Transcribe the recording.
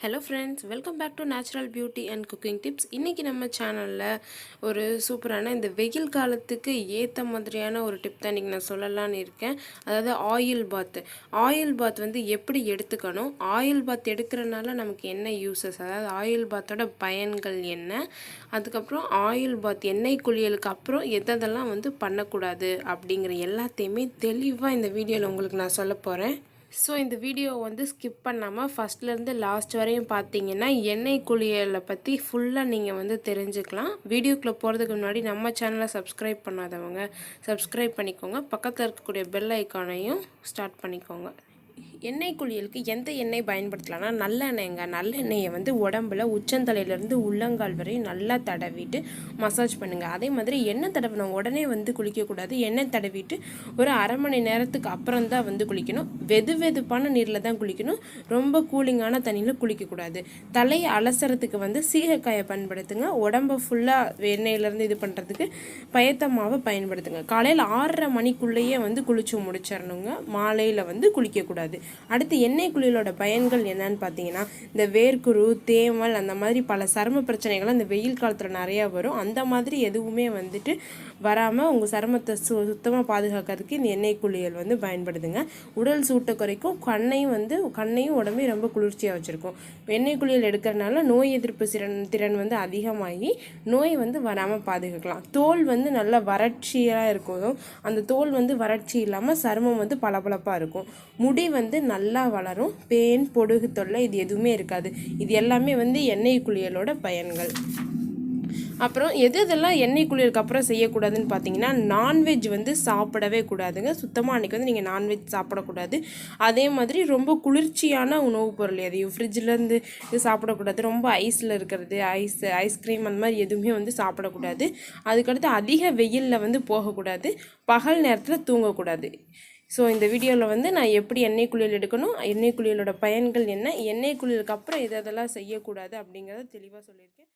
Hello friends, welcome back to natural beauty and cooking tips. இன்றைக்கி நம்ம சேனலில் ஒரு சூப்பரான இந்த வெயில் காலத்துக்கு ஏற்ற மாதிரியான ஒரு டிப் தான் இன்றைக்கி நான் சொல்லலான்னு இருக்கேன். அதாவது ஆயில் பாத் வந்து எப்படி எடுத்துக்கணும், ஆயில் பாத் எடுக்கிறனால நமக்கு என்ன யூஸஸ், அதாவது ஆயில் பாத்தோட பயன்கள் என்ன, அதுக்கப்புறம் ஆயில் பாத் எண்ணெய் குளியலுக்கு அப்புறம் எதெல்லாம் வந்து பண்ணக்கூடாது அப்படிங்கிற எல்லாத்தையுமே தெளிவாக இந்த வீடியோவில் உங்களுக்கு நான் சொல்ல போகிறேன். ஸோ இந்த வீடியோ வந்து ஸ்கிப் பண்ணாமல் ஃபஸ்ட்லேருந்து லாஸ்ட் வரையும் பார்த்தீங்கன்னா எண்ணெய் குளியலை பற்றி ஃபுல்லாக நீங்கள் வந்து தெரிஞ்சுக்கலாம். வீடியோக்குள்ளே போகிறதுக்கு முன்னாடி நம்ம சேனலை சப்ஸ்கிரைப் பண்ணாதவங்க சப்ஸ்கிரைப் பண்ணிக்கோங்க. பக்கத்தில் இருக்கக்கூடிய பெல் ஐக்கானையும் ஸ்டார்ட் பண்ணிக்கோங்க. எண்ணெய் குளியலுக்கு எந்த எண்ணெய் பயன்படுத்தலாம்னா நல்லெண்ணெய்ங்க. நல்லெண்ணெயை வந்து உடம்புல உச்சந்தலையிலேருந்து உள்ளங்கால் வரை நல்லா தடவிட்டு மசாஜ் பண்ணுங்கள். அதே மாதிரி எண்ணெய் தடவின உடனே வந்து குளிக்கக்கூடாது. எண்ணெய் தடவிட்டு ஒரு அரை மணி நேரத்துக்கு அப்புறம் தான் வந்து குளிக்கணும். வெதுப்பான நீரில் தான் குளிக்கணும். ரொம்ப கூலிங்கான தண்ணியில் குளிக்கக்கூடாது. தலையை அலசுறதுக்கு வந்து சீகக்காயை பயன்படுத்துங்க. உடம்பை ஃபுல்லாக எண்ணெயிலேருந்து இது பண்ணுறதுக்கு பயத்தமாவை பயன்படுத்துங்க. காலையில் 6:30 மணிக்குள்ளேயே வந்து குளிச்சு முடிச்சிடணுங்க. மாலையில் வந்து குளிக்கக்கூடாது. அடுத்து எண்ணெய் குளியலோட பயன்கள் என்னன்னு பார்த்தீங்கன்னா, இந்த வேர்க்குரு, தேமல், அந்த மாதிரி பல சரும பிரச்சனைகள் இந்த வெயில் காலத்தில் நிறையா வரும். அந்த மாதிரி எதுவுமே வந்துட்டு வராமல் உங்கள் சருமத்தை சுத்தமாக பாதுகாக்கிறதுக்கு இந்த எண்ணெய் குளியல் வந்து பயன்படுதுங்க. உடல் சூட்டை குறைக்கும். கண்ணையும் உடம்பையும் ரொம்ப குளிர்ச்சியாக வச்சுருக்கும். எண்ணெய் குளியல் எடுக்கிறனால நோய் எதிர்ப்பு திறன் வந்து அதிகமாகி நோய் வந்து வராமல் பாதுகாக்கலாம். தோல் வந்து நல்லா வறட்சியாக இருக்கும். அந்த தோல் வந்து வறட்சி இல்லாமல் சருமம் வந்து பளபளப்பாக இருக்கும். முடி வந்து நல்லா வளரும். பேன், பொடுகு தொல்லை இது எதுவுமே இருக்காது. இது எல்லாமே வந்து எண்ணெய் குளியலோட பயன்கள். அப்புறம் எதெல்லாம் எண்ணெய் குளியலுக்கு அப்புறம் செய்யக்கூடாதுன்னு பார்த்தீங்கன்னா, நான்வெஜ் வந்து சாப்பிடவே கூடாதுங்க. சுத்தமாக அன்றைக்கி வந்து நீங்கள் நான்வெஜ் சாப்பிடக்கூடாது. அதே மாதிரி ரொம்ப குளிர்ச்சியான உணவுப் பொருள் எதையும் ஃப்ரிட்ஜிலேருந்து இது சாப்பிடக்கூடாது. ரொம்ப ஐஸில் இருக்கிறது, ஐஸ்கிரீம் அந்த மாதிரி எதுவுமே வந்து சாப்பிடக்கூடாது. அதுக்கடுத்து அதிக வெயிலில் வந்து போகக்கூடாது. பகல் நேரத்தில் தூங்கக்கூடாது. ஸோ இந்த வீடியோவில் வந்து நான் எப்படி எண்ணெய் குளியல் எடுக்கணும், எண்ணெய் குளியலோட பயன்கள் என்ன, எண்ணெய் குளியலுக்கு அப்புறம் எதெல்லாம் செய்யக்கூடாது அப்படிங்கிறத தெளிவாக சொல்லியிருக்கேன்.